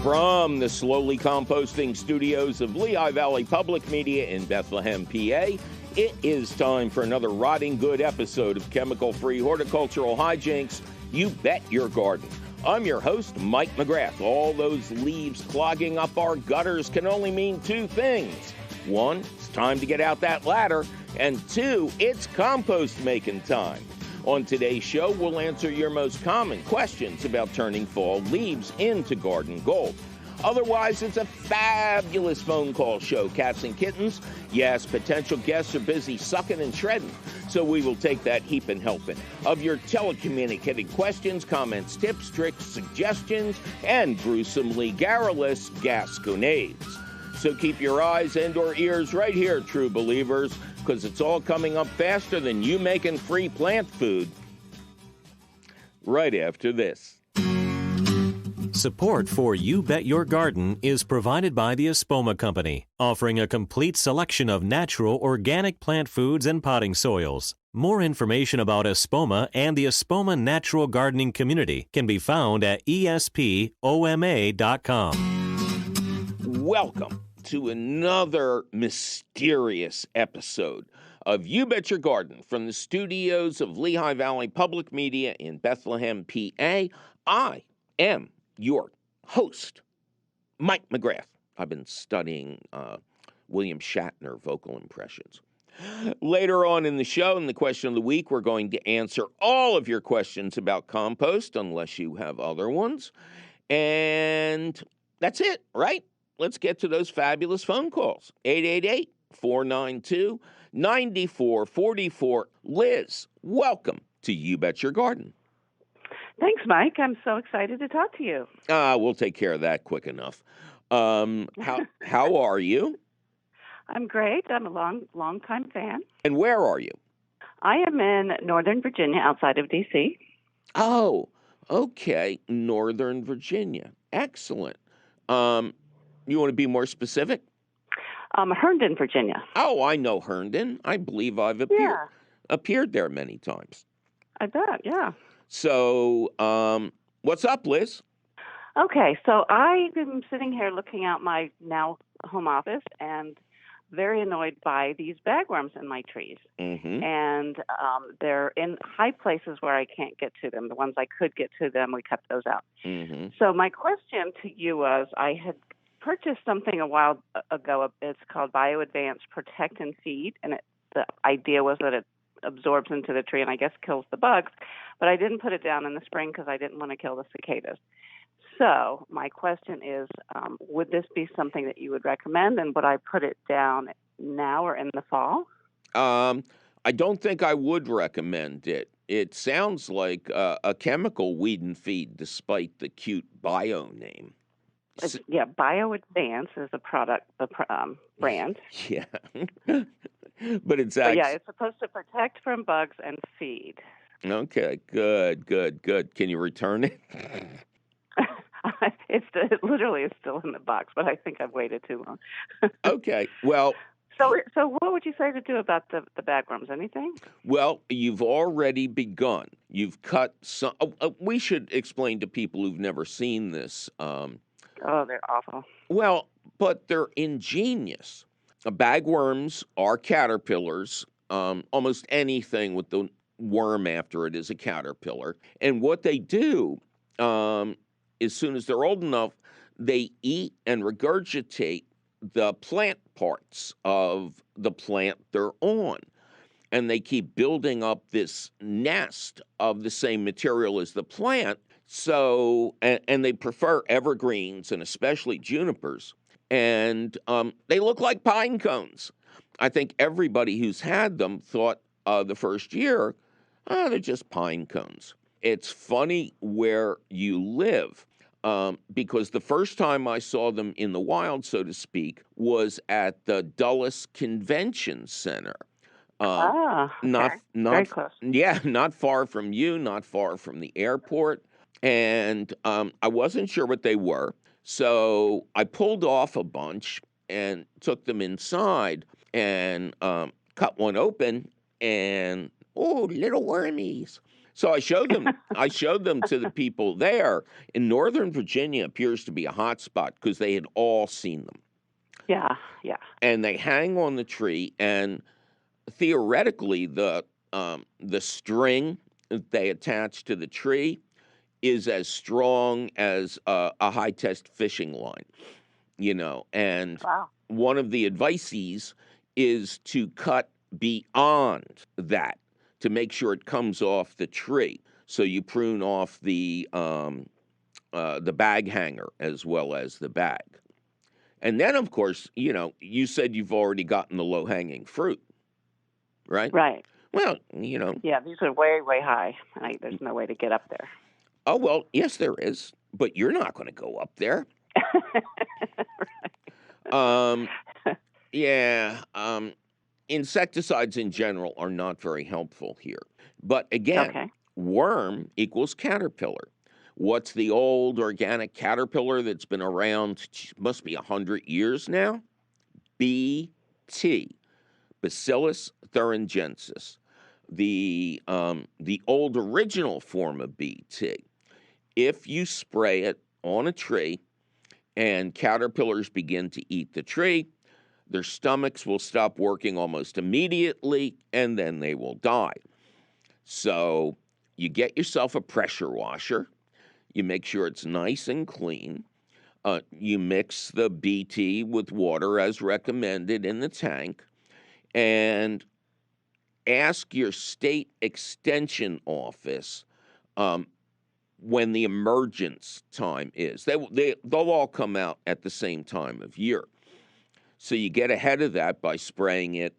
From the slowly composting studios of Lehigh Valley Public Media in Bethlehem, PA, it is time for another rotting good episode of chemical-free horticultural hijinks, You Bet Your Garden. I'm your host, Mike McGrath. All those leaves clogging up our gutters can only mean two things. One, it's time to get out that ladder, and two, it's compost making time. On today's show, we'll answer your most common questions about turning fall leaves into garden gold. Otherwise, it's a fabulous phone call show, cats and kittens. Yes, potential guests are busy sucking and shredding, so we will take that heaping helping of your telecommunicated questions, comments, tips, tricks, suggestions, and gruesomely garrulous gasconades. So keep your eyes and or ears right here, true believers, because it's all coming up faster than you making free plant food. Right after this. Support for You Bet Your Garden is provided by the Espoma Company, offering a complete selection of natural organic plant foods and potting soils. More information about Espoma and the Espoma Natural Gardening Community can be found at espoma.com. Welcome to another mysterious episode of You Bet Your Garden from the studios of Lehigh Valley Public Media in Bethlehem, PA. I am your host, Mike McGrath. I've been studying William Shatner vocal impressions. Later on in the show, in the question of the week, we're going to answer all of your questions about compost, unless you have other ones. And that's it, right? Let's get to those fabulous phone calls. 888-492-9444. Liz, welcome to You Bet Your Garden. Thanks, Mike. I'm so excited to talk to you. We'll take care of that quick enough. How are you? I'm great. I'm a long-time fan. And where are you? I am in Northern Virginia, outside of D.C. Oh, okay. Northern Virginia. Excellent. You want to be more specific? Herndon, Virginia. Oh, I know Herndon. I believe I've appeared there many times. I bet, yeah. So, what's up, Liz? Okay, so I am sitting here looking out my now home office and very annoyed by these bagworms in my trees. Mm-hmm. And they're in high places where I can't get to them. The ones I could get to them, we cut those out. Mm-hmm. So my question to you was, I had purchased something a while ago. It's called BioAdvance Protect and Feed, and the idea was that it absorbs into the tree and I guess kills the bugs, but I didn't put it down in the spring because I didn't want to kill the cicadas. So my question is, would this be something that you would recommend, and would I put it down now or in the fall? I don't think I would recommend it. It sounds like a chemical weed and feed, despite the cute bio name. Yeah, BioAdvance is the product, the brand. Yeah. But it's actually... yeah, it's supposed to protect from bugs and feed. Okay, good. Can you return it? It literally is still in the box, but I think I've waited too long. Okay, well... So what would you say to do about the bagworms? Anything? Well, you've already begun. You've cut some... we should explain to people who've never seen this. Oh, they're awful. Well, but they're ingenious. Bagworms are caterpillars. Almost anything with the worm after it is a caterpillar. And what they do, as soon as they're old enough, they eat and regurgitate the plant parts of the plant they're on. And they keep building up this nest of the same material as the plant. So, and they prefer evergreens and especially junipers. And they look like pine cones. I think everybody who's had them thought the first year, they're just pine cones. It's funny where you live, because the first time I saw them in the wild, so to speak, was at the Dulles Convention Center. Okay. Not very close. Yeah, not far from you, not far from the airport. And I wasn't sure what they were. So I pulled off a bunch and took them inside and cut one open and, oh, little wormies. So I showed them to the people there. In Northern Virginia appears to be a hot spot because they had all seen them. Yeah, yeah. And they hang on the tree, and theoretically the string that they attach to the tree is as strong as a high test fishing line, and Wow. one of the advices is to cut beyond that to make sure it comes off the tree. So you prune off the bag hanger as well as the bag. And then, of course, you said you've already gotten the low-hanging fruit, right? Right. Well, Yeah, these are way, way high. There's no way to get up there. Oh, well, yes, there is, but you're not going to go up there. Yeah, insecticides in general are not very helpful here. But again, Okay. worm equals caterpillar. What's the old organic caterpillar that's been around, must be 100 years now? BT, Bacillus thuringiensis, the old original form of BT. If you spray it on a tree and caterpillars begin to eat the tree, their stomachs will stop working almost immediately, and then they will die. So you get yourself a pressure washer. You make sure it's nice and clean. You mix the BT with water as recommended in the tank, and ask your state extension office when the emergence time is. They'll all come out at the same time of year. So you get ahead of that by spraying it,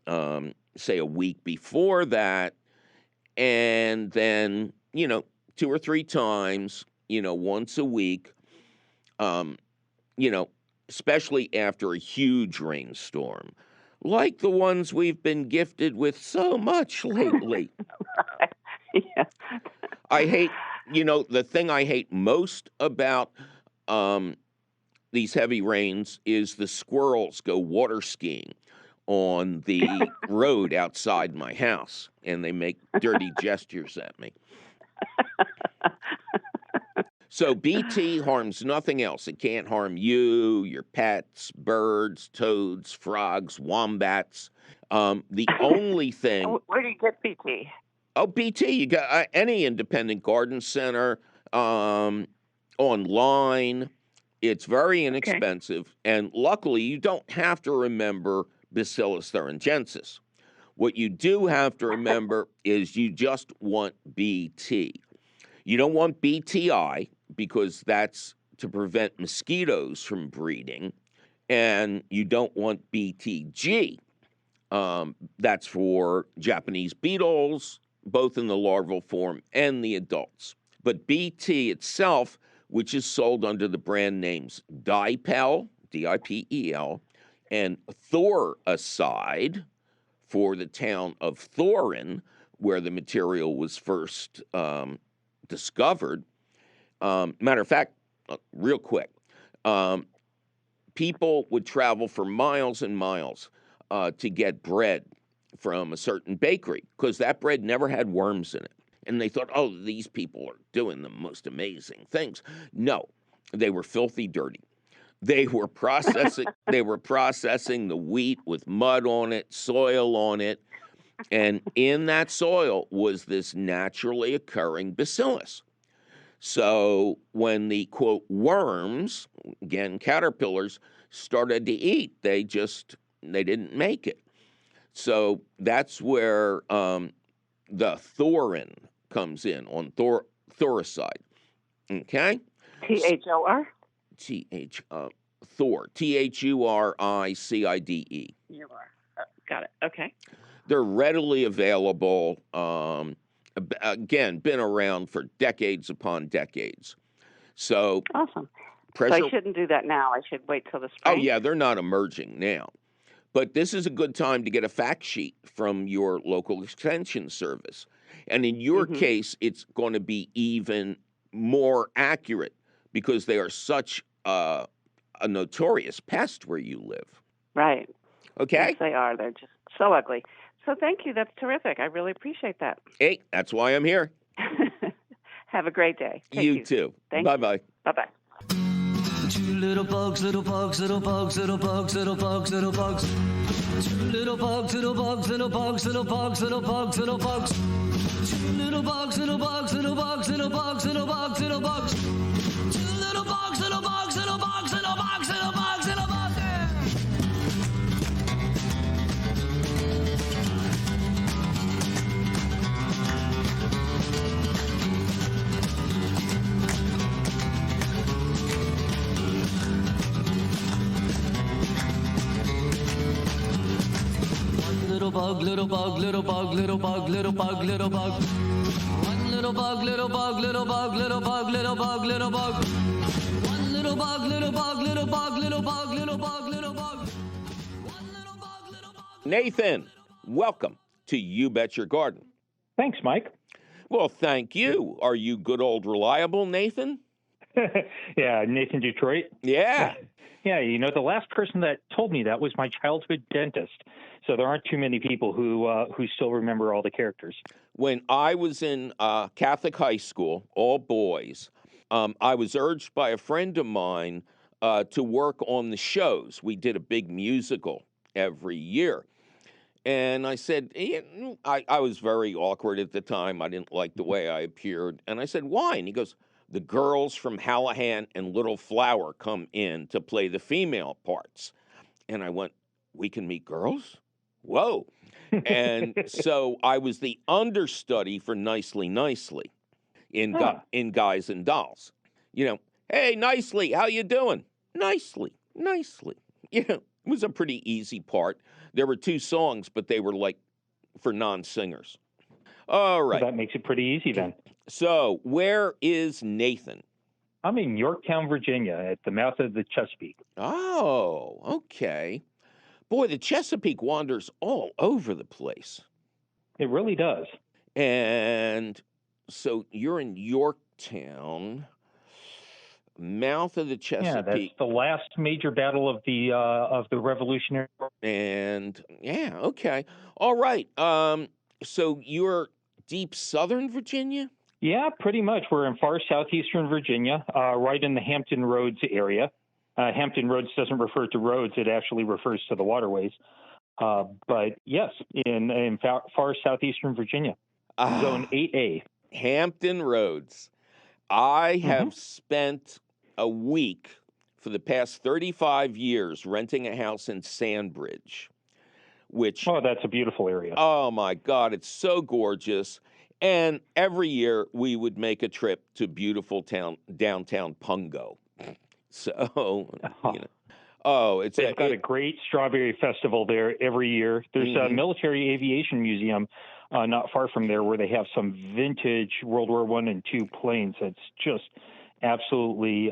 say, a week before that, and then, 2 or 3 times, once a week, especially after a huge rainstorm, like the ones we've been gifted with so much lately. Yeah. I hate, the thing I hate most about these heavy rains is the squirrels go water skiing on the road outside my house, and they make dirty gestures at me. So BT harms nothing else. It can't harm you, your pets, birds, toads, frogs, wombats. The only thing... Where do you get BT? Oh, BT, you got any independent garden center, online. It's very inexpensive, and luckily you don't have to remember Bacillus thuringiensis. What you do have to remember is you just want BT. You don't want BTI because that's to prevent mosquitoes from breeding, and you don't want BTG. That's for Japanese beetles, both in the larval form and the adults. But BT itself, which is sold under the brand names Dipel, Dipel, and Thoracide for the town of Thorin, where the material was first discovered. Matter of fact, real quick, people would travel for miles and miles to get bread from a certain bakery because that bread never had worms in it. And they thought, oh, these people are doing the most amazing things. No, they were filthy dirty. They were processing the wheat with mud on it, soil on it, and in that soil was this naturally occurring bacillus. So when the, quote, worms, again, caterpillars, started to eat, they didn't make it. So that's where the thorin comes in on thoracide. Okay? THOR? Thor. THURICIDE. You are. Got it. Okay. They're readily available. Again, been around for decades upon decades. So awesome. So I shouldn't do that now. I should wait till the spring. Oh, yeah, they're not emerging now. But this is a good time to get a fact sheet from your local extension service. And in your case, it's going to be even more accurate because they are such a notorious pest where you live. Right. Okay? Yes, they are. They're just so ugly. So thank you. That's terrific. I really appreciate that. Hey, that's why I'm here. Have a great day. Thank You too. Thank Bye-bye. you. Bye-bye. Two little bugs, little bugs, little bugs, little bugs, little bugs, little bugs. Two little bugs, little bugs, little bugs, little bugs, little bugs, little bugs. Two little bugs, little bugs, little bugs, little bugs, little bugs, little bugs. Two little bugs, little bugs, little bugs, little bugs, little bugs, little bugs. Little bug, little bug, little bug, little bug, little bug, little bug. One little bug, little bug, little bug, little bug, little bug, little bug. One little bug, little bug, little bug, little bug, little bug, little bug. One little bug, little bug. Nathan, welcome to You Bet Your Garden. Thanks, Mike. Well, thank you. Are you good old reliable, Nathan? Yeah, Nathan Detroit. Yeah. Yeah, you know, the last person that told me that was my childhood dentist. So there aren't too many people who still remember all the characters. When I was in Catholic high school, all boys, I was urged by a friend of mine to work on the shows. We did a big musical every year. And I said, I was very awkward at the time. I didn't like the way I appeared. And I said, why? And he goes, the girls from Hallahan and Little Flower come in to play the female parts. And I went, we can meet girls? Whoa. And so I was the understudy for Nicely Nicely in Guys and Dolls. You know, hey, Nicely, how you doing? Nicely. You know, it was a pretty easy part. There were 2 songs, but they were like for non-singers. All right. Well, that makes it pretty easy then. So where is Nathan? I'm in Yorktown, Virginia, at the mouth of the Chesapeake. Oh, okay. Boy, the Chesapeake wanders all over the place. It really does. And so you're in Yorktown, mouth of the Chesapeake. Yeah, that's the last major battle of the Revolutionary War. And yeah, okay. All right. So you're deep southern Virginia? Yeah, pretty much. We're in far southeastern Virginia, right in the Hampton Roads area. Hampton Roads doesn't refer to roads; it actually refers to the waterways. But yes, in far southeastern Virginia, Zone 8A. Hampton Roads. I have spent a week for the past 35 years renting a house in Sandbridge, which... Oh, that's a beautiful area. Oh, my God, it's so gorgeous. And every year we would make a trip to beautiful downtown Pungo. So, you know. They've got a great strawberry festival there every year. There's a military aviation museum not far from there where they have some vintage World War I and II planes. It's just absolutely,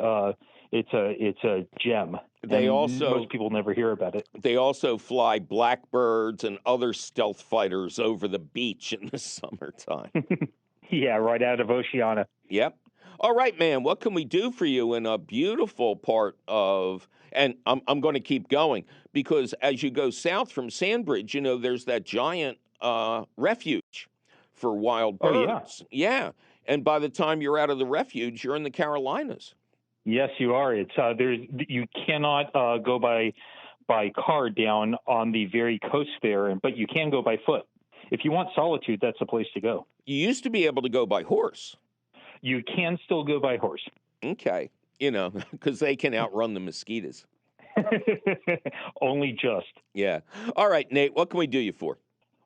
it's a gem. Most people never hear about it. They also fly Blackbirds and other stealth fighters over the beach in the summertime. Yeah, right out of Oceana. Yep. All right, man, what can we do for you in a beautiful part of, and I'm going to keep going, because as you go south from Sandbridge, you know, there's that giant refuge for wild birds. Yeah. And by the time you're out of the refuge, you're in the Carolinas. Yes, you are. It's you cannot go by car down on the very coast there, but you can go by foot. If you want solitude, that's the place to go. You used to be able to go by horse. You can still go by horse. Okay. You know, because they can outrun the mosquitoes. Only just. Yeah. All right, Nate, what can we do you for?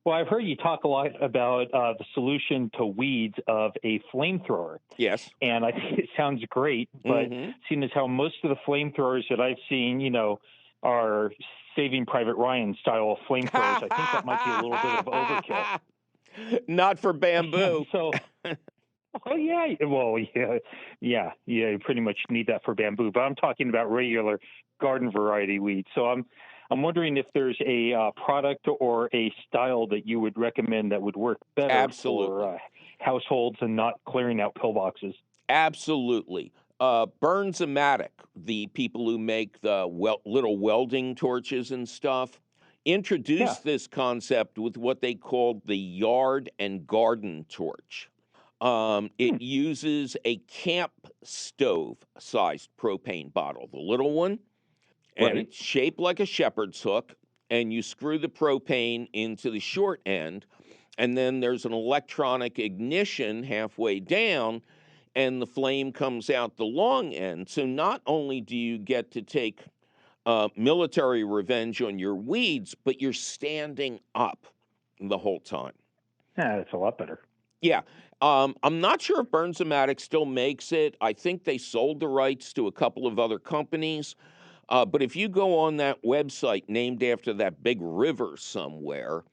Well, I've heard you talk a lot about the solution to weeds of a flamethrower. Yes. And I think it sounds great, but seeing as how most of the flamethrowers that I've seen, you know, are Saving Private Ryan style flamethrowers, I think that might be a little bit of overkill. Not for bamboo. So, oh, yeah. Well, yeah, you pretty much need that for bamboo. But I'm talking about regular garden variety weeds. So I'm wondering if there's a product or a style that you would recommend that would work better for households and not clearing out pillboxes. Absolutely. Burns-O-Matic, the people who make the little welding torches and stuff, introduced this concept with what they called the yard and garden torch. It uses a camp stove-sized propane bottle, the little one, and it's shaped like a shepherd's hook, and you screw the propane into the short end, and then there's an electronic ignition halfway down, and the flame comes out the long end. So not only do you get to take military revenge on your weeds, but you're standing up the whole time. Yeah, that's a lot better. Yeah. I'm not sure if Burns-O-Matic still makes it. I think they sold the rights to a couple of other companies. But if you go on that website named after that big river somewhere,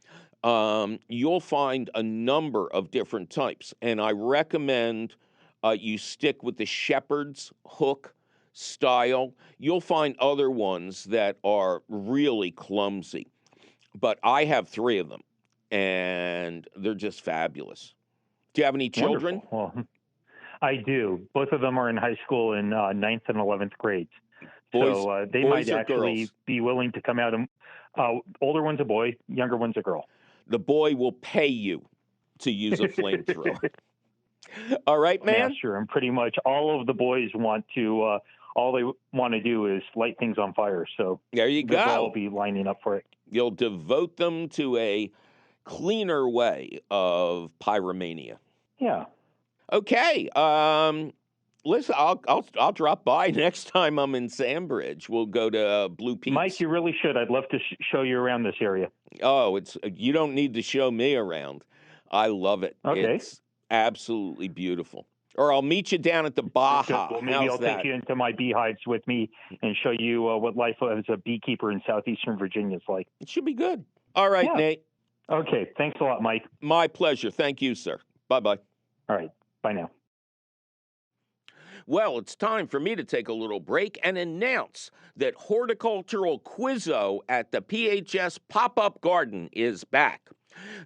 you'll find a number of different types. And I recommend you stick with the shepherd's hook style. You'll find other ones that are really clumsy. But I have 3 of them, and they're just fabulous. Do you have any children? Wonderful. Well, I do. Both of them are in high school in 9th and 11th grades. So they might actually girls? Be willing to come out. And older one's a boy, younger one's a girl. The boy will pay you to use a flamethrower. All right, man? Yeah, sure. And pretty much all of the boys want to, all they want to do is light things on fire. So there you go. They'll be lining up for it. You'll devote them to a cleaner way of pyromania. Yeah. Okay. Listen, I'll drop by next time I'm in Sandbridge. We'll go to Blue Pete's. Mike, you really should. I'd love to show you around this area. Oh, you don't need to show me around. I love it. Okay. It's absolutely beautiful. Or I'll meet you down at the Baja. Well, maybe I'll take you into my beehives with me and show you what life as a beekeeper in southeastern Virginia is like. It should be good. All right, yeah. Nate. Okay. Thanks a lot, Mike. My pleasure. Thank you, sir. Bye-bye. All right. Bye now. Well, it's time for me to take a little break and announce that Horticultural Quizzo at the PHS Pop-Up Garden is back.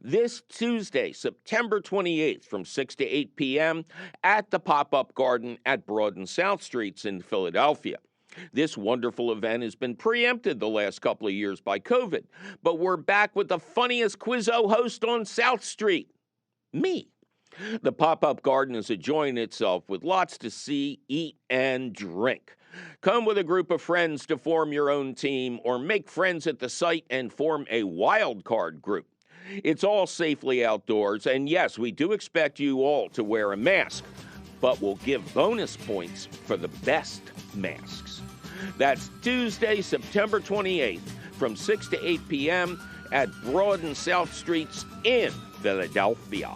This Tuesday, September 28th from 6 to 8 p.m. at the Pop-Up Garden at Broad and South Streets in Philadelphia. This wonderful event has been preempted the last couple of years by COVID, but we're back with the funniest Quizzo host on South Street, me. The pop-up garden is enjoying itself with lots to see, eat, and drink. Come with a group of friends to form your own team or make friends at the site and form a wild card group. It's all safely outdoors, and yes, we do expect you all to wear a mask, but we'll give bonus points for the best masks. That's Tuesday, September 28th from 6 to 8 p.m. at Broad and South Streets in Philadelphia.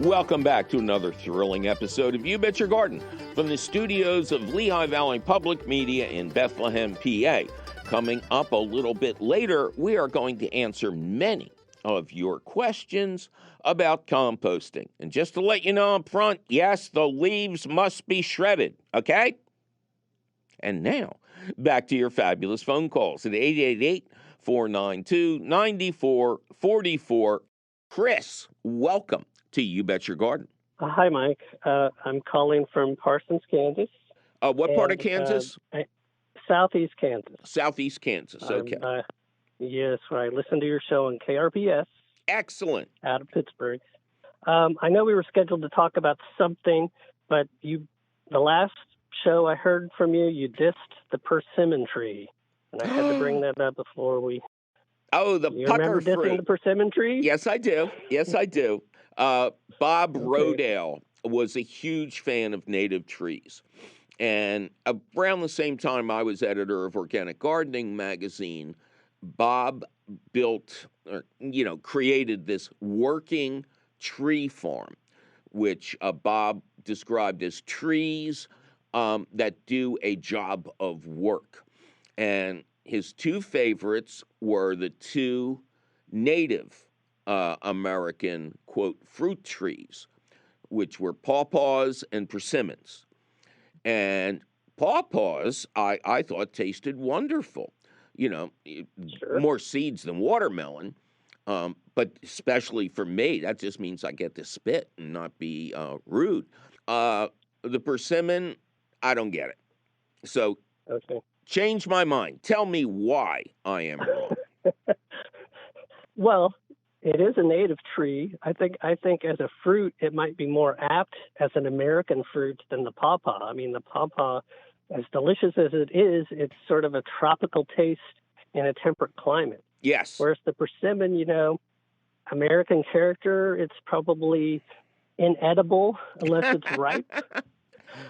Welcome back to another thrilling episode of You Bet Your Garden from the studios of Lehigh Valley Public Media in Bethlehem, PA. Coming up a little bit later, we are going to answer many of your questions about composting. And just to let you know up front, yes, the leaves must be shredded, okay? And now, back to your fabulous phone calls at 888-492-9444. Chris, welcome to You Bet Your Garden. Hi, Mike. I'm calling from Parsons, Kansas. What part of Kansas? Southeast Kansas. Southeast Kansas, okay. Yes, I listen to your show on KRBS. Excellent. Out of Pittsburgh. I know we were scheduled to talk about something, but the last show I heard from you, you dissed the persimmon tree. And I had to bring that up before we... Oh, the you pucker remember fruit. dissing the persimmon tree? Yes, I do. Yes, I do. Bob Rodale was a huge fan of native trees. And around the same time I was editor of Organic Gardening magazine, Bob created this working tree farm, which Bob described as trees that do a job of work. And his 2 favorites were the 2 native American, quote, fruit trees, which were pawpaws and persimmons. And pawpaws, I thought, tasted wonderful. Sure. More seeds than watermelon. But especially for me, that just means I get to spit and not be rude. The persimmon, I don't get it. So Okay. change my mind. Tell me why I am wrong. Well, it is a native tree. I think as a fruit, it might be more apt as an American fruit than the pawpaw. I mean, the pawpaw, as delicious as it is, it's sort of a tropical taste in a temperate climate. Yes. Whereas the persimmon, American character, it's probably inedible unless it's ripe.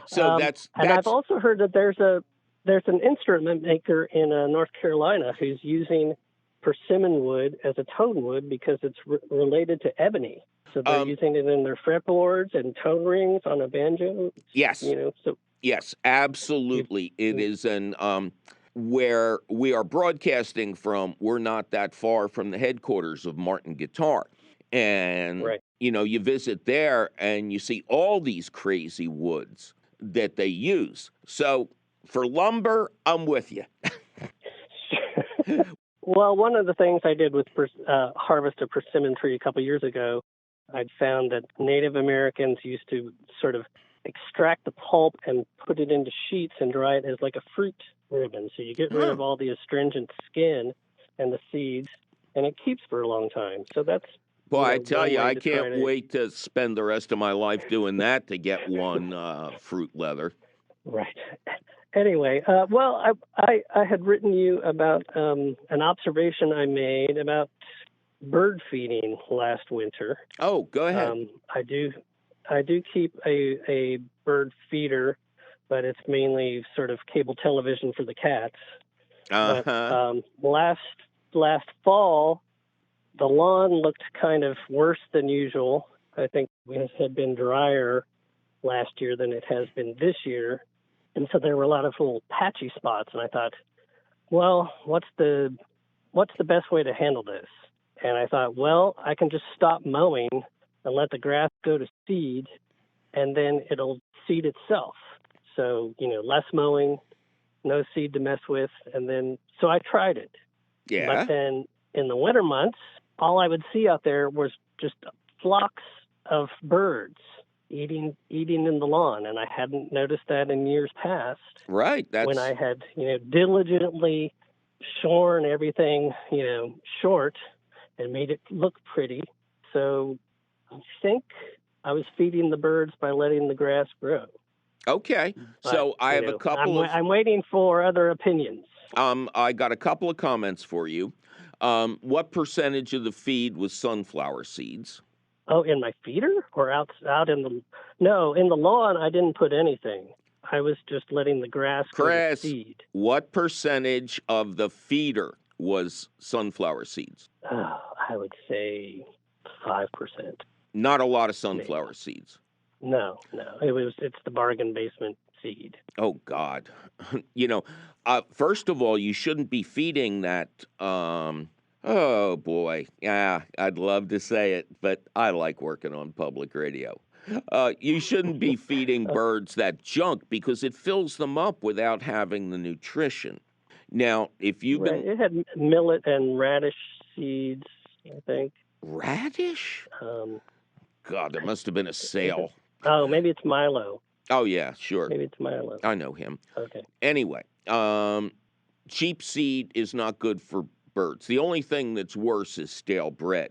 So and I've also heard that there's an instrument maker in North Carolina who's using persimmon wood as a tone wood because it's related to ebony. So they're using it in their fretboards and tone rings on a banjo. Yes. So yes, absolutely. It is where we are broadcasting from. We're not that far from the headquarters of Martin Guitar. And, right. You visit there and you see all these crazy woods that they use. So for lumber, I'm with you. Well, one of the things I did with harvest a persimmon tree a couple of years ago, I'd found that Native Americans used to sort of extract the pulp and put it into sheets and dry it as like a fruit ribbon. So you get rid of all the astringent skin and the seeds, and it keeps for a long time. So that's... Boy, I tell you, I can't wait to spend the rest of my life doing that to get one fruit leather. Right. Anyway, I had written you about an observation I made about bird feeding last winter. Oh, go ahead. I do keep a bird feeder, but it's mainly sort of cable television for the cats. Uh-huh. But last fall, the lawn looked kind of worse than usual. I think it had been drier last year than it has been this year. And so there were a lot of little patchy spots. And I thought, well, what's the best way to handle this? And I thought, well, I can just stop mowing and let the grass go to seed, and then it'll seed itself. So, less mowing, no seed to mess with. And then, so I tried it. Yeah. But then in the winter months, all I would see out there was just flocks of birds eating in the lawn, and I hadn't noticed that in years past. Right. That's when I had, diligently shorn everything, short and made it look pretty. So I think I was feeding the birds by letting the grass grow. Okay. So I have a couple I'm waiting for other opinions. I got a couple of comments for you. What percentage of the feed was sunflower seeds? Oh, in my feeder or out in the... No, in the lawn, I didn't put anything. I was just letting the grass go to seed. What percentage of the feeder was sunflower seeds? I would say 5%. Not a lot of sunflower seeds. No. It's the bargain basement seed. Oh, God. First of all, you shouldn't be feeding that... Oh, boy. Yeah, I'd love to say it, but I like working on public radio. You shouldn't be feeding birds that junk because it fills them up without having the nutrition. Now, if you've been... It had millet and radish seeds, I think. Radish? God, there must have been a sale. Oh, maybe it's Milo. Oh, yeah, sure. Maybe it's Milo. I know him. Okay. Anyway, cheap seed is not good for birds. The only thing that's worse is stale bread.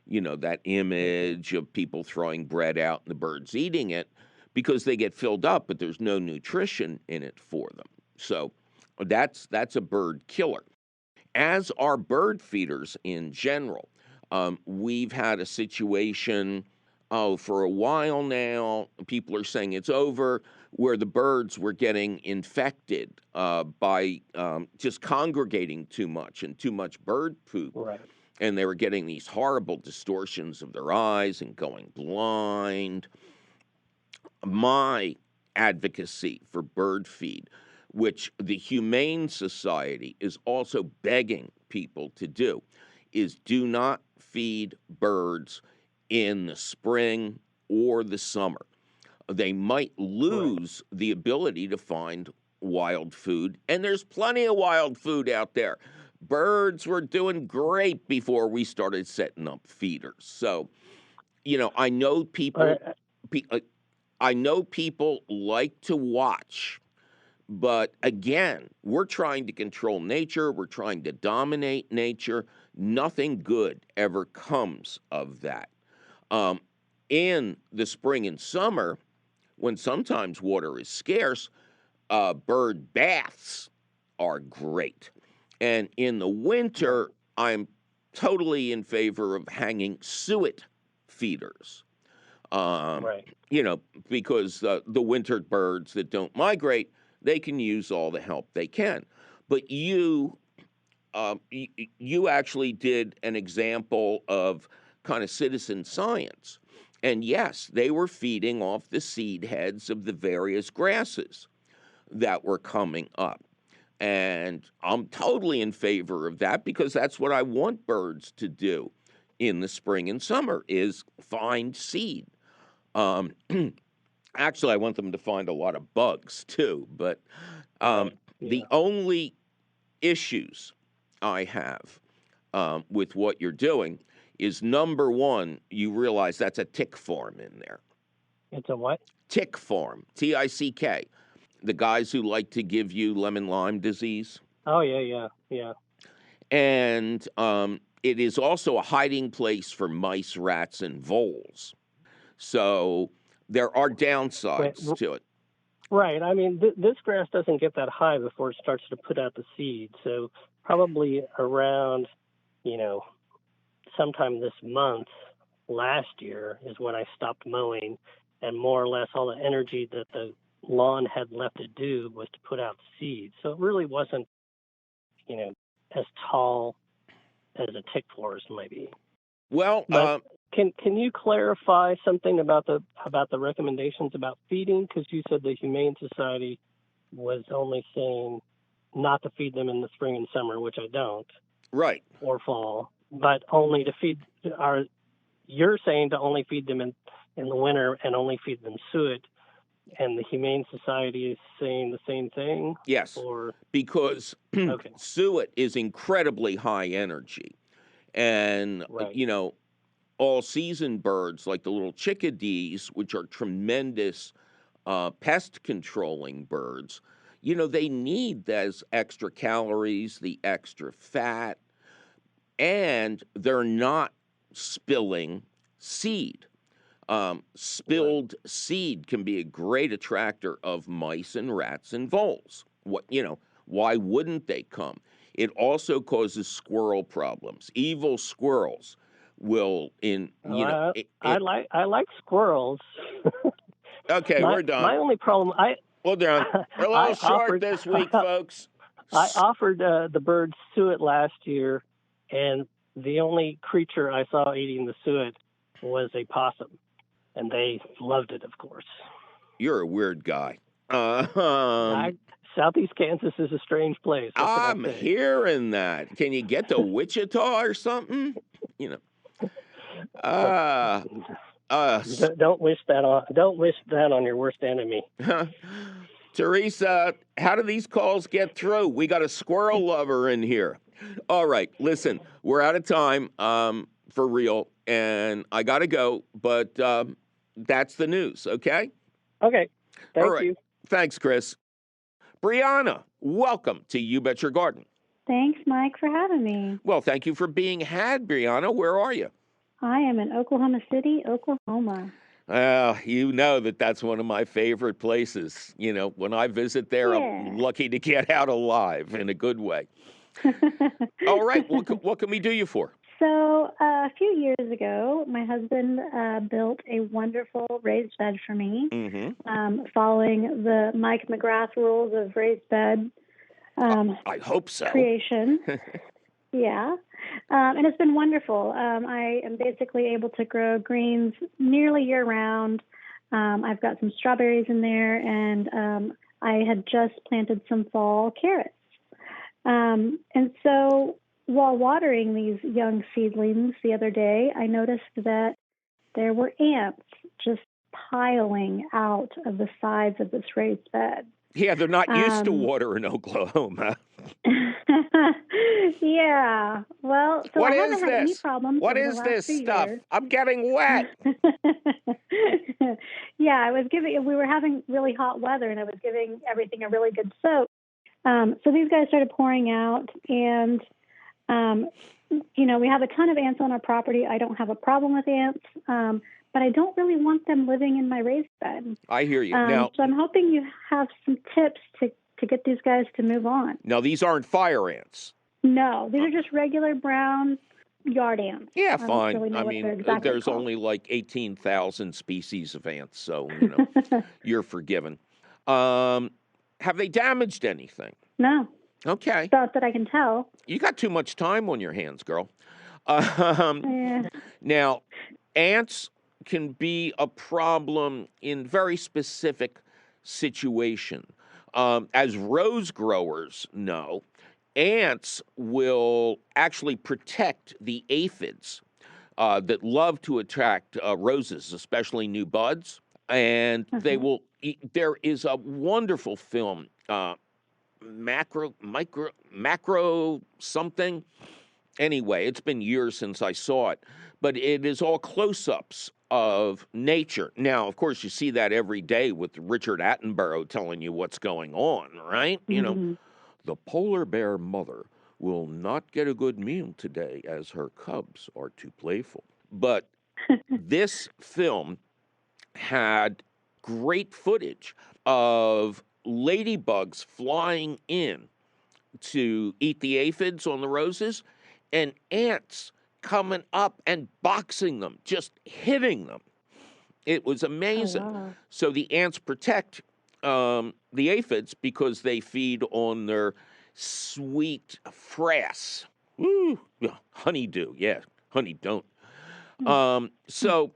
That image of people throwing bread out and the birds eating it because they get filled up, but there's no nutrition in it for them. So that's a bird killer. As are bird feeders in general. We've had a situation, for a while now, people are saying it's over, where the birds were getting infected by just congregating too much and too much bird poop. Right. And they were getting these horrible distortions of their eyes and going blind. My advocacy for bird feed, which the Humane Society is also begging people to do, is do not feed birds in the spring or the summer. They might lose the ability to find wild food, and there's plenty of wild food out there. Birds were doing great before we started setting up feeders. So, I know people... I know people like to watch, but again, we're trying to control nature. We're trying to dominate nature. Nothing good ever comes of that. In the spring and summer, when sometimes water is scarce, bird baths are great. And in the winter, I'm totally in favor of hanging suet feeders. Right. Because the winter birds that don't migrate, they can use all the help they can. But you actually did an example of kind of citizen science. And yes, they were feeding off the seed heads of the various grasses that were coming up. And I'm totally in favor of that because that's what I want birds to do in the spring and summer is find seed. Actually, I want them to find a lot of bugs too. But the only issues I have with what you're doing is number one, you realize that's a tick farm in there. It's a what? Tick farm, Tick. The guys who like to give you lemon lime disease. Oh, yeah. And it is also a hiding place for mice, rats, and voles. So there are downsides to it. Right. I mean, this grass doesn't get that high before it starts to put out the seed. So probably around, sometime this month last year is when I stopped mowing, and more or less all the energy that the lawn had left to do was to put out seed. So it really wasn't, as tall as a tick forest might be. Well, can you clarify something about the recommendations about feeding? Because you said the Humane Society was only saying not to feed them in the spring and summer, which I don't. Right. Or fall, but only to feed. You're saying to only feed them in the winter and only feed them suet, and the Humane Society is saying the same thing? Yes, because suet is incredibly high energy. And, all-season birds like the little chickadees, which are tremendous pest-controlling birds, they need those extra calories, the extra fat, and they're not spilling seed. Spilled seed can be a great attractor of mice and rats and voles. Why wouldn't they come? It also causes squirrel problems. Evil squirrels will I like squirrels. Okay, we're done. My only problem, we're done. We're a little short this week, folks. I offered the birds suet last year, and the only creature I saw eating the suet was a possum, and they loved it, of course. You're a weird guy. Southeast Kansas is a strange place. I'm hearing that. Can you get to Wichita or something? Don't wish that on your worst enemy. Teresa, how do these calls get through? We got a squirrel lover in here. All right, listen, we're out of time for real, and I got to go, but that's the news, okay? Okay, thank you. Thanks, Chris. Brianna, welcome to You Bet Your Garden. Thanks, Mike, for having me. Well, thank you for being had, Brianna. Where are you? I am in Oklahoma City, Oklahoma. You know that's one of my favorite places. When I visit there, I'm lucky to get out alive in a good way. All right, what can we do you for? So a few years ago, my husband built a wonderful raised bed for me, following the Mike McGrath rules of raised bed. I hope so. Creation. Yeah. And it's been wonderful. I am basically able to grow greens nearly year-round. I've got some strawberries in there, and I had just planted some fall carrots. And so while watering these young seedlings the other day, I noticed that there were ants just piling out of the sides of this raised bed. Yeah, they're not used to Um, water in Oklahoma. yeah. Well, so What I is haven't had any this? problems What over the is last this few stuff? years. I'm getting wet. Yeah, we were having really hot weather and I was giving everything a really good soak. So these guys started pouring out and, we have a ton of ants on our property. I don't have a problem with ants, but I don't really want them living in my raised bed. I hear you. Now, So I'm hoping you have some tips to get these guys to move on. these aren't fire ants. No, these are just regular brown yard ants. Yeah, I don't fine. really know I what they're mean, exactly there's called. only like 18,000 species of ants, so, you're forgiven. Have they damaged anything? No, Okay. not that I can tell. You got too much time on your hands, girl. Yeah. Now, ants can be a problem in very specific situation. As rose growers know, ants will actually protect the aphids that love to attract roses, especially new buds. And they will eat. There is a wonderful film, macro something. Anyway, it's been years since I saw it, but it is all close-ups of nature. Now, of course, you see that every day with Richard Attenborough telling you what's going on, right? The polar bear mother will not get a good meal today as her cubs are too playful. But this film had great footage of ladybugs flying in to eat the aphids on the roses and ants coming up and boxing them, just hitting them. It was amazing. Oh, wow. So the ants protect the aphids because they feed on their sweet frass. Woo, honeydew, yeah, honey don't. So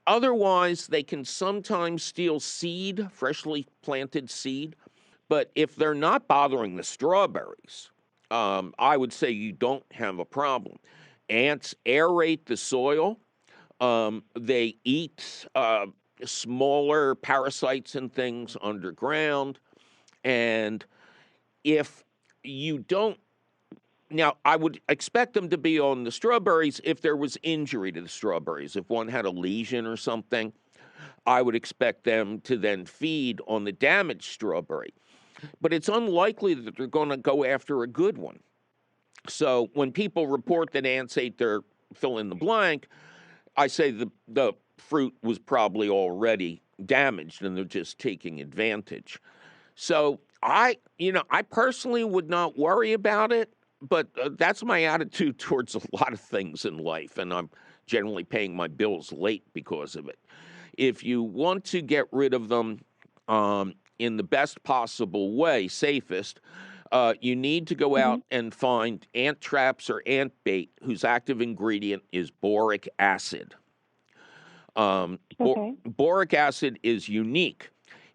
otherwise, they can sometimes steal seed, freshly planted seed. But if they're not bothering the strawberries, I would say you don't have a problem. Ants aerate the soil. They eat smaller parasites and things underground. And if you don't, now I would expect them to be on the strawberries if there was injury to the strawberries. If one had a lesion or something, I would expect them to then feed on the damaged strawberry. But it's unlikely that they're going to go after a good one. So when people report that ants ate their fill in the blank, I say the fruit was probably already damaged and they're just taking advantage. So I personally would not worry about it, but that's my attitude towards a lot of things in life, and I'm generally paying my bills late because of it. If you want to get rid of them in the best possible way, safest, you need to go out and find ant traps or ant bait whose active ingredient is boric acid. Boric acid is unique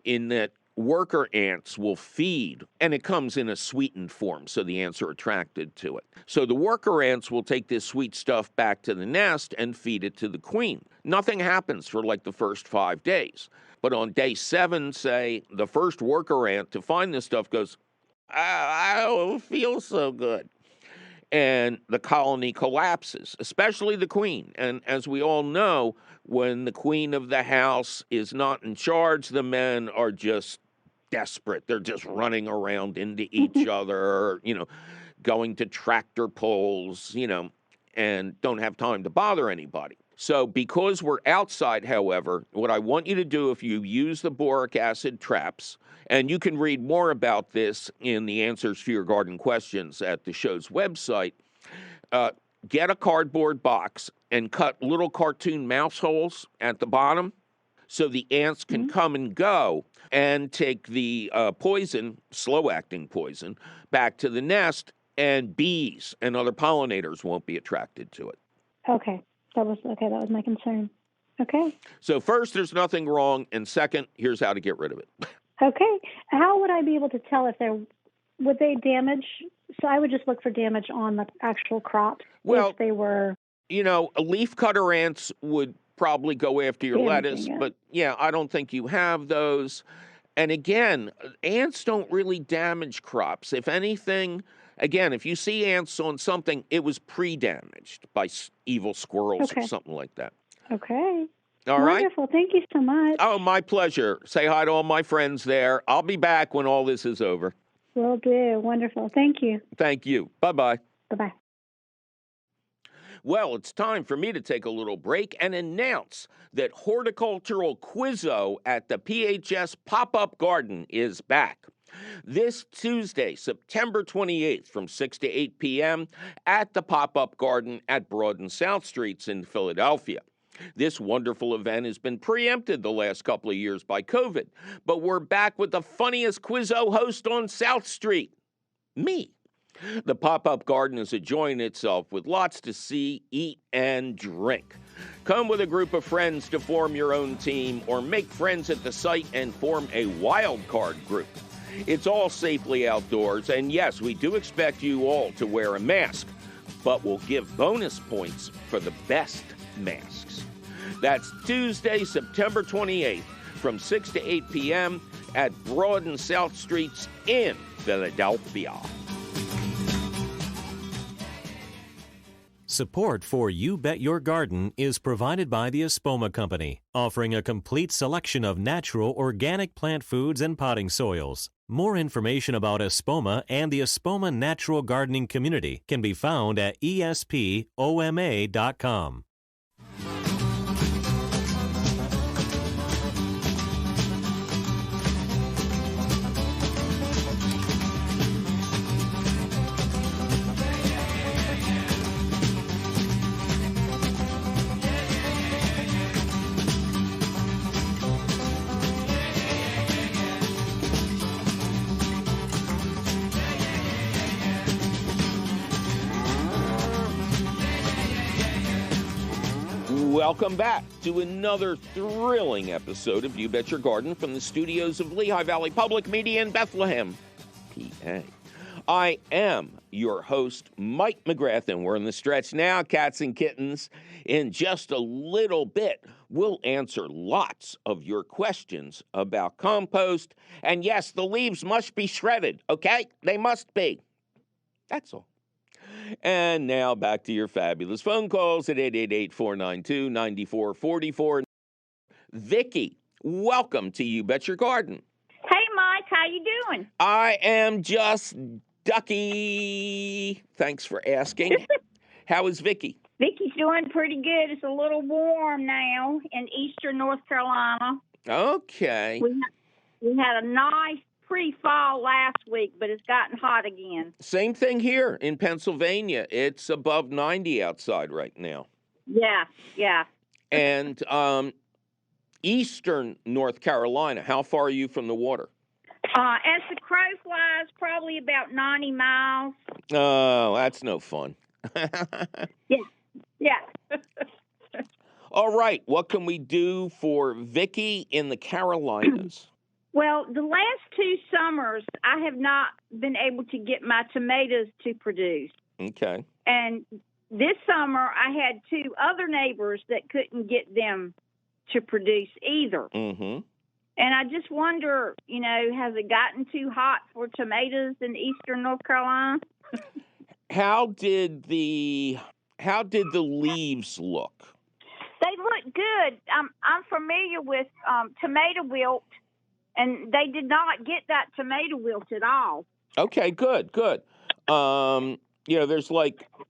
in that worker ants will feed, and it comes in a sweetened form, so the ants are attracted to it. So the worker ants will take this sweet stuff back to the nest and feed it to the queen. Nothing happens for like the first 5 days. But on day 7, say, the first worker ant to find this stuff goes, I don't feel so good. And the colony collapses, especially the queen. And as we all know, when the queen of the house is not in charge, the men are just desperate. They're just running around into each other, going to tractor pulls, and don't have time to bother anybody. So because we're outside, however, what I want you to do if you use the boric acid traps, and you can read more about this in the answers to your garden questions at the show's website, get a cardboard box and cut little cartoon mouse holes at the bottom so the ants can come and go and take the poison, slow-acting poison, back to the nest, and bees and other pollinators won't be attracted to it. Okay. That was my concern. Okay. So first, there's nothing wrong, and second, here's how to get rid of it. Okay. How would I be able to tell if would they damage? So I would just look for damage on the actual crops if they were. Leafcutter ants would probably go after your lettuce, but yeah, I don't think you have those. And again, ants don't really damage crops. If anything, again, if you see ants on something, it was pre-damaged by evil squirrels or something like that. Okay. All right. Wonderful. Thank you so much. Oh, my pleasure. Say hi to all my friends there. I'll be back when all this is over. Will do. Wonderful. Thank you. Thank you. Bye-bye. Bye-bye. Well, it's time for me to take a little break and announce that Horticultural Quizzo at the PHS Pop-Up Garden is back. This Tuesday, September 28th from 6 to 8 p.m. at the Pop-Up Garden at Broad and South Streets in Philadelphia. This wonderful event has been preempted the last couple of years by COVID, but we're back with the funniest Quizzo host on South Street, me. The pop-up garden is enjoying itself with lots to see, eat, and drink. Come with a group of friends to form your own team or make friends at the site and form a wild card group. It's all safely outdoors, and yes, we do expect you all to wear a mask, but we'll give bonus points for the best masks. That's Tuesday, September 28th from 6 to 8 p.m. at Broad and South Streets in Philadelphia. Support for You Bet Your Garden is provided by the Espoma Company, offering a complete selection of natural organic plant foods and potting soils. More information about Espoma and the Espoma Natural Gardening Community can be found at espoma.com. Welcome back to another thrilling episode of You Bet Your Garden from the studios of Lehigh Valley Public Media in Bethlehem, PA. I am your host, Mike McGrath, and we're in the stretch now, cats and kittens. In just a little bit, we'll answer lots of your questions about compost. And yes, the leaves must be shredded, okay? They must be. That's all. And now back to your fabulous phone calls at 888-492-9444. Vicki, welcome to You Bet Your Garden. Hey, Mike, how you doing? I am just ducky. Thanks for asking. How is Vicki? Vicky's doing pretty good. It's a little warm now in eastern North Carolina. Okay. We had a nice pre-fall last week, but it's gotten hot again. Same thing here in Pennsylvania. It's above 90 outside right now. Yeah. And eastern North Carolina, how far are you from the water? As the crow flies, probably about 90 miles. Oh, that's no fun. Yeah. All right, what can we do for Vicki in the Carolinas? Well, the last 2 summers, I have not been able to get my tomatoes to produce. Okay. And this summer, I had 2 other neighbors that couldn't get them to produce either. Mm-hmm. And I just wonder, has it gotten too hot for tomatoes in eastern North Carolina? How did the leaves look? They look good. I'm familiar with tomato wilt, and they did not get that tomato wilt at all. Okay, good. There's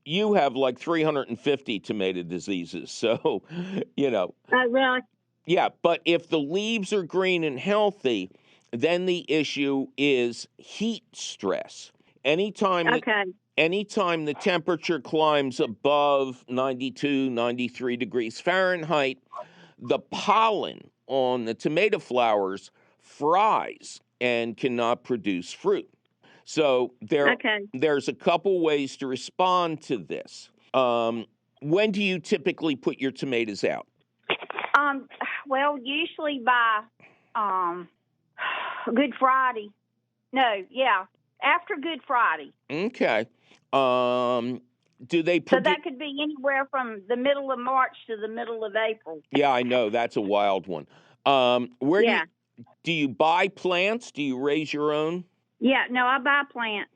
you have 350 tomato diseases, so, Oh, really? Yeah, but if the leaves are green and healthy, then the issue is heat stress. Anytime the temperature climbs above 92, 93 degrees Fahrenheit, the pollen on the tomato flowers fries and cannot produce fruit. So there's a couple ways to respond to this. When do you typically put your tomatoes out? Well, usually by Good Friday. After Good Friday. Okay. Do they So that could be anywhere from the middle of March to the middle of April. Yeah, I know. That's a wild one. Do you buy plants? Do you raise your own? Yeah, no, I buy plants.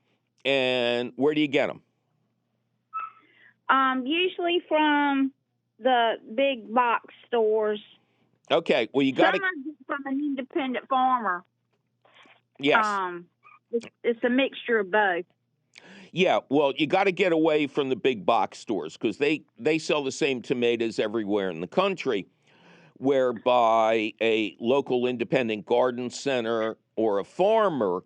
And where do you get them? Usually from the big box stores. Okay, well, you got to... Some I get from an independent farmer. Yes. It's a mixture of both. Yeah, well, you got to get away from the big box stores because they sell the same tomatoes everywhere in the country, whereby a local independent garden center or a farmer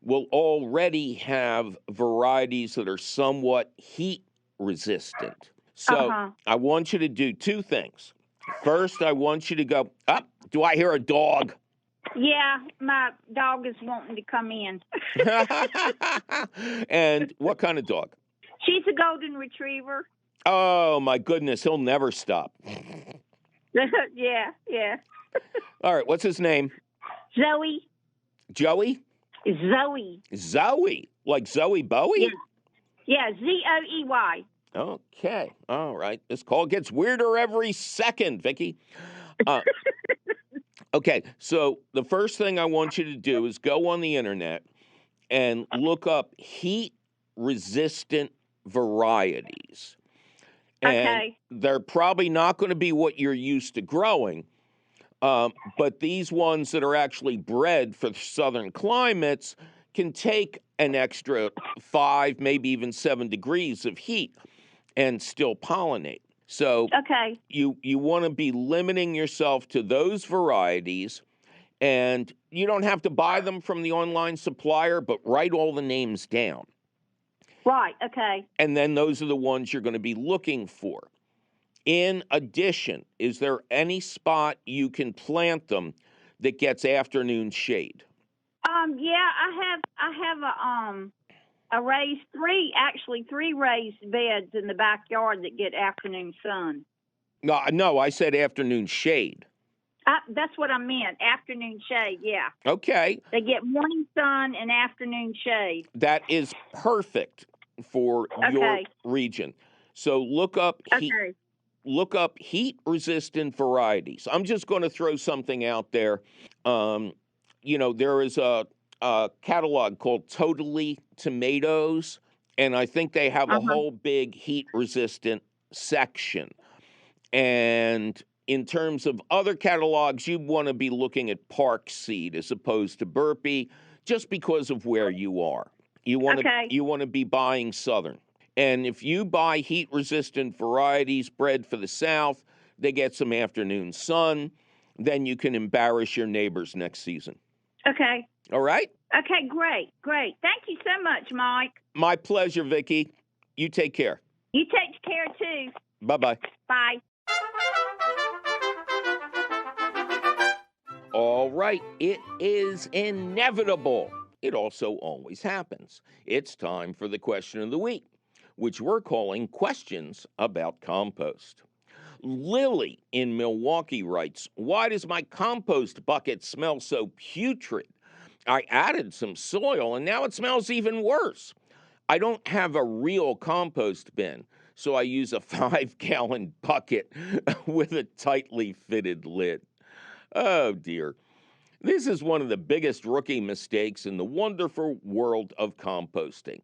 will already have varieties that are somewhat heat resistant. So I want you to do two things. First, I want you to go, do I hear a dog? Yeah, my dog is wanting to come in. And what kind of dog? She's a golden retriever. Oh, my goodness, he'll never stop. Yeah. All right, what's his name? Zoe. Joey? Zoe. Zoe? Like Zoe Bowie? Yeah, Zoey. Okay, all right. This call gets weirder every second, Vicki. Okay, so the first thing I want you to do is go on the internet and look up heat-resistant varieties. And they're probably not going to be what you're used to growing, but these ones that are actually bred for southern climates can take an extra 5, maybe even 7 degrees of heat and still pollinate. So you want to be limiting yourself to those varieties, and you don't have to buy them from the online supplier, but write all the names down. Right, okay. And then those are the ones you're going to be looking for. In addition, is there any spot you can plant them that gets afternoon shade? Yeah, I have a raised three raised beds in the backyard that get afternoon sun. No, I said afternoon shade. That's what I meant, afternoon shade, yeah. Okay. They get morning sun and afternoon shade. That is perfect for your region. So look up heat-resistant varieties. I'm just going to throw something out there. There is a catalog called Totally Tomatoes, and I think they have a whole big heat-resistant section. And in terms of other catalogs, you want to be looking at Park Seed as opposed to Burpee, just because of where you are. You want to be buying Southern. And if you buy heat-resistant varieties bred for the South, they get some afternoon sun, then you can embarrass your neighbors next season. Okay. All right? Okay, great. Thank you so much, Mike. My pleasure, Vicki. You take care. You take care, too. Bye-bye. Bye. All right, it is inevitable. It also always happens. It's time for the question of the week, which we're calling Questions About Compost. Lily in Milwaukee writes, why does my compost bucket smell so putrid? I added some soil and now it smells even worse. I don't have a real compost bin, so I use a 5-gallon bucket with a tightly fitted lid. Oh, dear. This is one of the biggest rookie mistakes in the wonderful world of composting.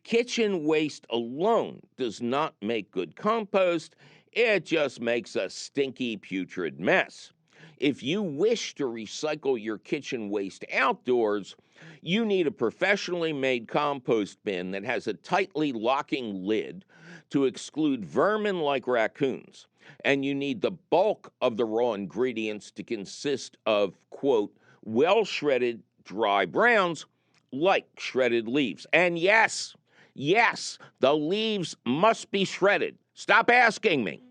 Kitchen waste alone does not make good compost. It just makes a stinky, putrid mess. If you wish to recycle your kitchen waste outdoors, you need a professionally made compost bin that has a tightly locking lid to exclude vermin like raccoons. And you need the bulk of the raw ingredients to consist of, quote, well-shredded dry browns like shredded leaves. And yes, the leaves must be shredded. Stop asking me.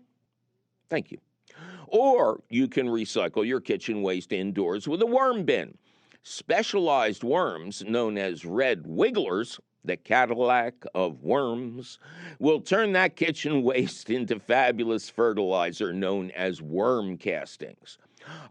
Thank you. Or you can recycle your kitchen waste indoors with a worm bin. Specialized worms, known as red wigglers, the Cadillac of worms, will turn that kitchen waste into fabulous fertilizer known as worm castings.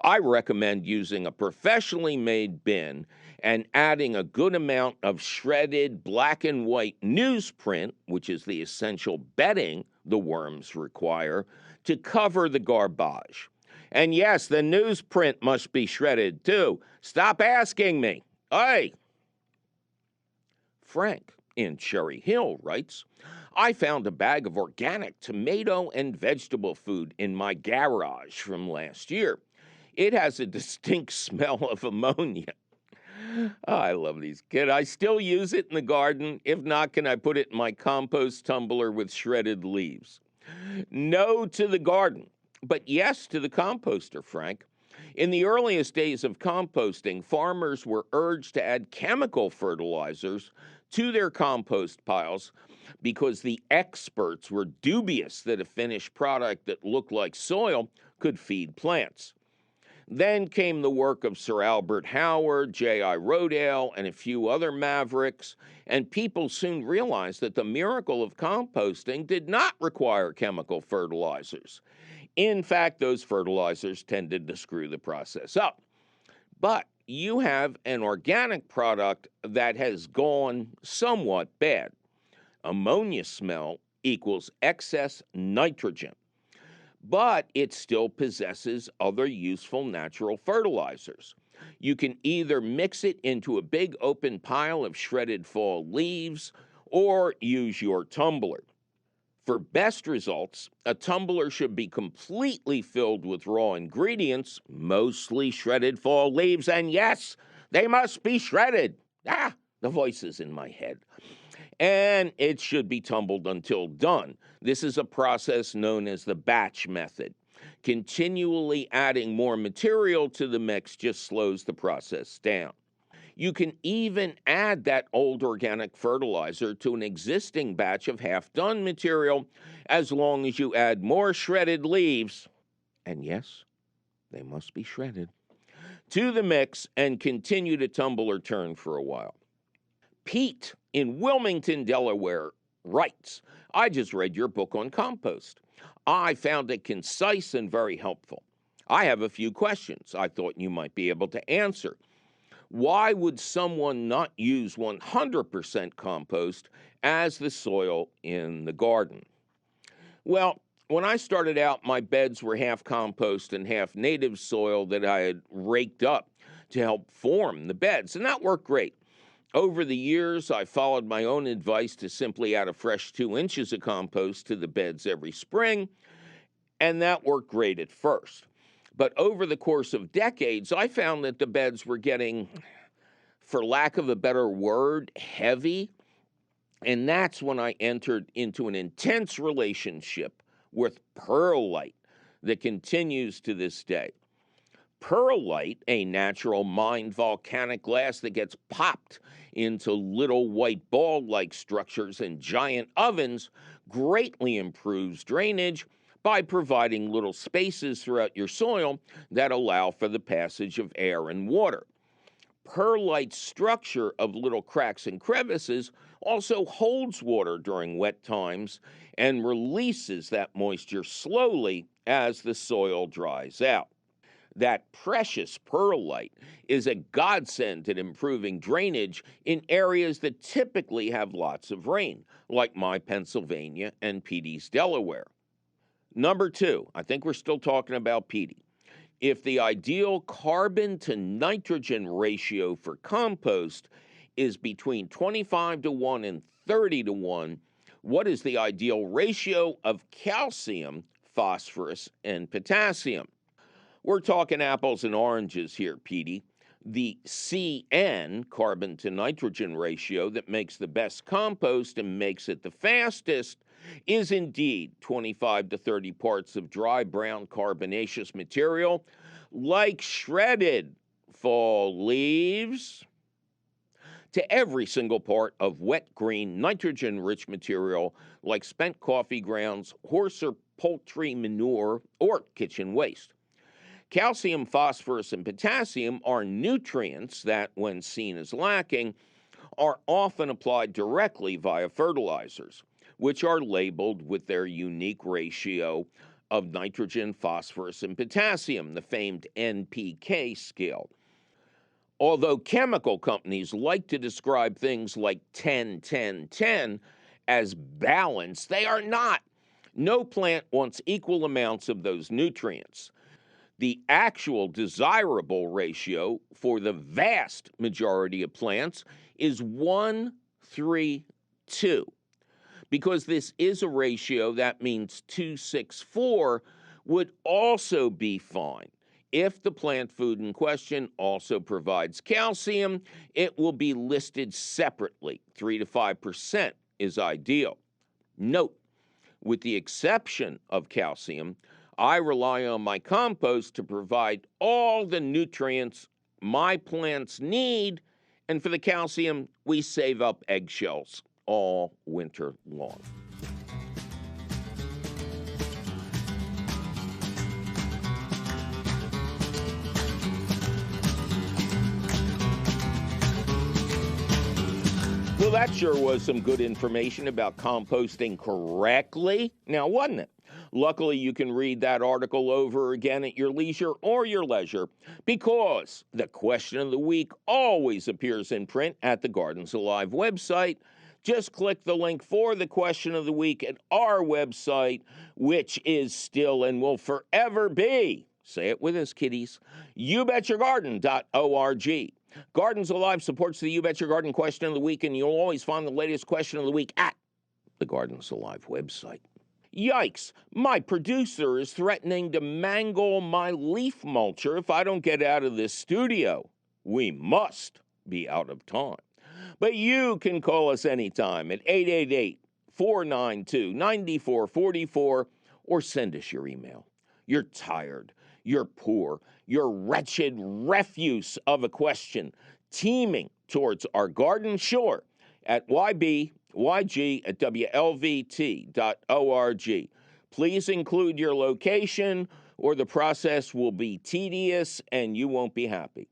I recommend using a professionally made bin and adding a good amount of shredded black and white newsprint, which is the essential bedding the worms require, to cover the garbage. And yes, the newsprint must be shredded too. Stop asking me. Hey! Frank in Cherry Hill writes, I found a bag of organic tomato and vegetable food in my garage from last year. It has a distinct smell of ammonia. Oh, I love these kids. I still use it in the garden. If not, can I put it in my compost tumbler with shredded leaves? No to the garden, but yes to the composter, Frank. In the earliest days of composting, farmers were urged to add chemical fertilizers to their compost piles because the experts were dubious that a finished product that looked like soil could feed plants. Then came the work of Sir Albert Howard, J.I. Rodale, and a few other mavericks, and people soon realized that the miracle of composting did not require chemical fertilizers. In fact, those fertilizers tended to screw the process up. But you have an organic product that has gone somewhat bad. Ammonia smell equals excess nitrogen. But it still possesses other useful natural fertilizers. You can either mix it into a big open pile of shredded fall leaves or use your tumbler. For best results, a tumbler should be completely filled with raw ingredients, mostly shredded fall leaves, and yes, they must be shredded. The voices in my head. And it should be tumbled until done. This is a process known as the batch method. Continually adding more material to the mix just slows the process down. You can even add that old organic fertilizer to an existing batch of half-done material as long as you add more shredded leaves, and yes, they must be shredded, to the mix and continue to tumble or turn for a while. Pete in Wilmington, Delaware writes, I just read your book on compost. I found it concise and very helpful. I have a few questions I thought you might be able to answer. Why would someone not use 100% compost as the soil in the garden? Well, when I started out, my beds were half compost and half native soil that I had raked up to help form the beds, and that worked great. Over the years, I followed my own advice to simply add a fresh 2 inches of compost to the beds every spring, and that worked great at first. But over the course of decades, I found that the beds were getting, for lack of a better word, heavy, and that's when I entered into an intense relationship with perlite that continues to this day. Perlite, a natural mined volcanic glass that gets popped into little white ball-like structures in giant ovens, greatly improves drainage by providing little spaces throughout your soil that allow for the passage of air and water. Perlite's structure of little cracks and crevices also holds water during wet times and releases that moisture slowly as the soil dries out. That precious perlite is a godsend at improving drainage in areas that typically have lots of rain, like my Pennsylvania and Petey's Delaware. Number 2, I think we're still talking about Petey. If the ideal carbon to nitrogen ratio for compost is between 25-1 and 30-1, what is the ideal ratio of calcium, phosphorus, and potassium? We're talking apples and oranges here, Petey. The CN, carbon to nitrogen ratio, that makes the best compost and makes it the fastest is indeed 25 to 30 parts of dry brown carbonaceous material, like shredded fall leaves, to every single part of wet green nitrogen-rich material like spent coffee grounds, horse or poultry manure, or kitchen waste. Calcium, phosphorus, and potassium are nutrients that, when seen as lacking, are often applied directly via fertilizers, which are labeled with their unique ratio of nitrogen, phosphorus, and potassium, the famed NPK scale. Although chemical companies like to describe things like 10-10-10 as balanced, they are not. No plant wants equal amounts of those nutrients. The actual desirable ratio for the vast majority of plants is 1:3:2. Because this is a ratio, that means 2:6:4 would also be fine. If the plant food in question also provides calcium, it will be listed separately. 3 to 5% is ideal. Note, with the exception of calcium, I rely on my compost to provide all the nutrients my plants need, and for the calcium, we save up eggshells all winter long. Well, that sure was some good information about composting correctly. Now, wasn't it? Luckily, you can read that article over again at your leisure or your leisure, because the question of the week always appears in print at the Gardens Alive website. Just click the link for the question of the week at our website, which is still and will forever be, say it with us, kiddies, YouBetYourGarden.org. Gardens Alive supports the You Bet Your Garden question of the week, and you'll always find the latest question of the week at the Gardens Alive website. Yikes, my producer is threatening to mangle my leaf mulcher if I don't get out of this studio. We must be out of time. But you can call us anytime at 888-492-9444 or send us your email. You're tired, you're poor, you're wretched refuse of a question teeming towards our garden? Sure, at YBYG@WLVT.org. Please include your location, or the process will be tedious and you won't be happy.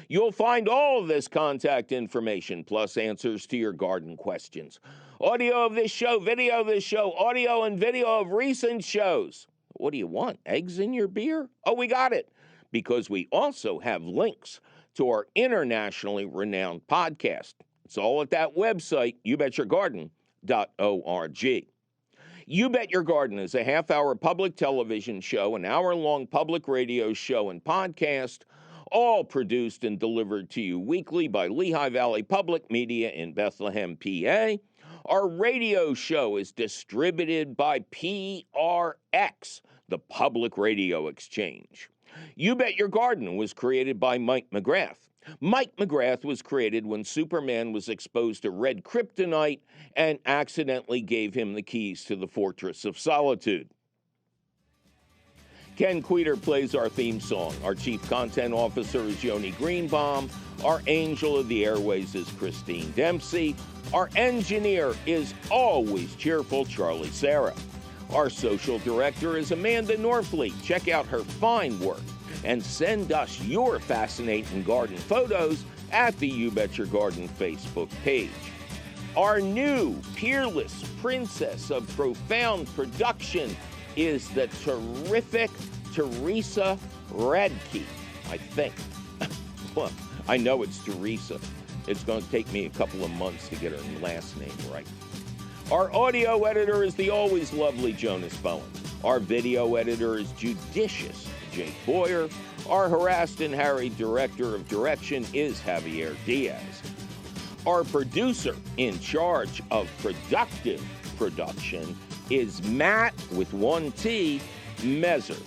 You'll find all of this contact information, plus answers to your garden questions. Audio of this show, video of this show, audio and video of recent shows. What do you want, eggs in your beer? Oh, we got it, because we also have links to our internationally renowned podcast. It's all at that website, YouBetYourGarden.org. You Bet Your Garden is a half-hour public television show, an hour-long public radio show and podcast, all produced and delivered to you weekly by Lehigh Valley Public Media in Bethlehem, PA. Our radio show is distributed by PRX, the Public Radio Exchange. You Bet Your Garden was created by Mike McGrath. Mike McGrath was created when Superman was exposed to red kryptonite and accidentally gave him the keys to the Fortress of Solitude. Ken Queter plays our theme song. Our chief content officer is Yoni Greenbaum. Our angel of the airways is Christine Dempsey. Our engineer is always cheerful Charlie Sarah. Our social director is Amanda Norfleet. Check out her fine work and send us your fascinating garden photos at the You Bet Your Garden Facebook page. Our new peerless princess of profound production is the terrific Teresa Radke, I think. Well, I know it's Teresa. It's going to take me a couple of months to get her last name right. Our audio editor is the always lovely Jonas Bowen. Our video editor is judicious Jake Boyer. Our harassed and harried director of direction is Javier Diaz. Our producer in charge of productive production is Matt, with one T, Mezer.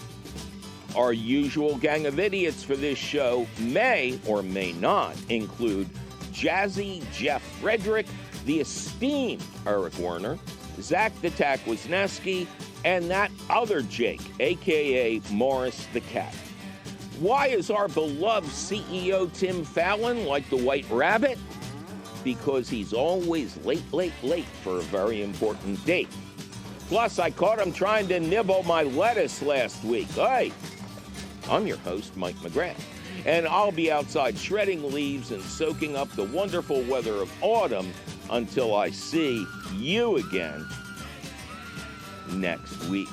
Our usual gang of idiots for this show may or may not include Jazzy Jeff Frederick, the esteemed Eric Werner, Zach the Tack Wisniewski, and that other Jake, a.k.a. Morris the Cat. Why is our beloved CEO Tim Fallon like the White Rabbit? Because he's always late for a very important date. Plus, I caught him trying to nibble my lettuce last week. Hey, I'm your host, Mike McGrath, and I'll be outside shredding leaves and soaking up the wonderful weather of autumn until I see you again next week.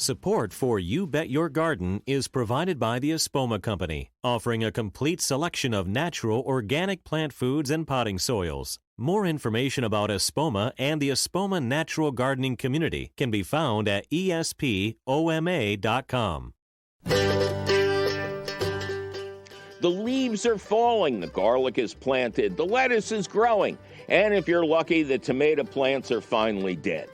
Support for You Bet Your Garden is provided by the Espoma Company, offering a complete selection of natural organic plant foods and potting soils. More information about Espoma and the Espoma Natural Gardening Community can be found at espoma.com. The leaves are falling, the garlic is planted, the lettuce is growing, and if you're lucky, the tomato plants are finally dead.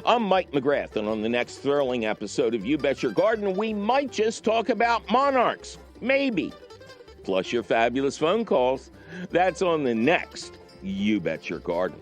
I'm Mike McGrath, and on the next thrilling episode of You Bet Your Garden, we might just talk about monarchs. Maybe. Plus your fabulous phone calls. That's on the next You Bet Your Garden.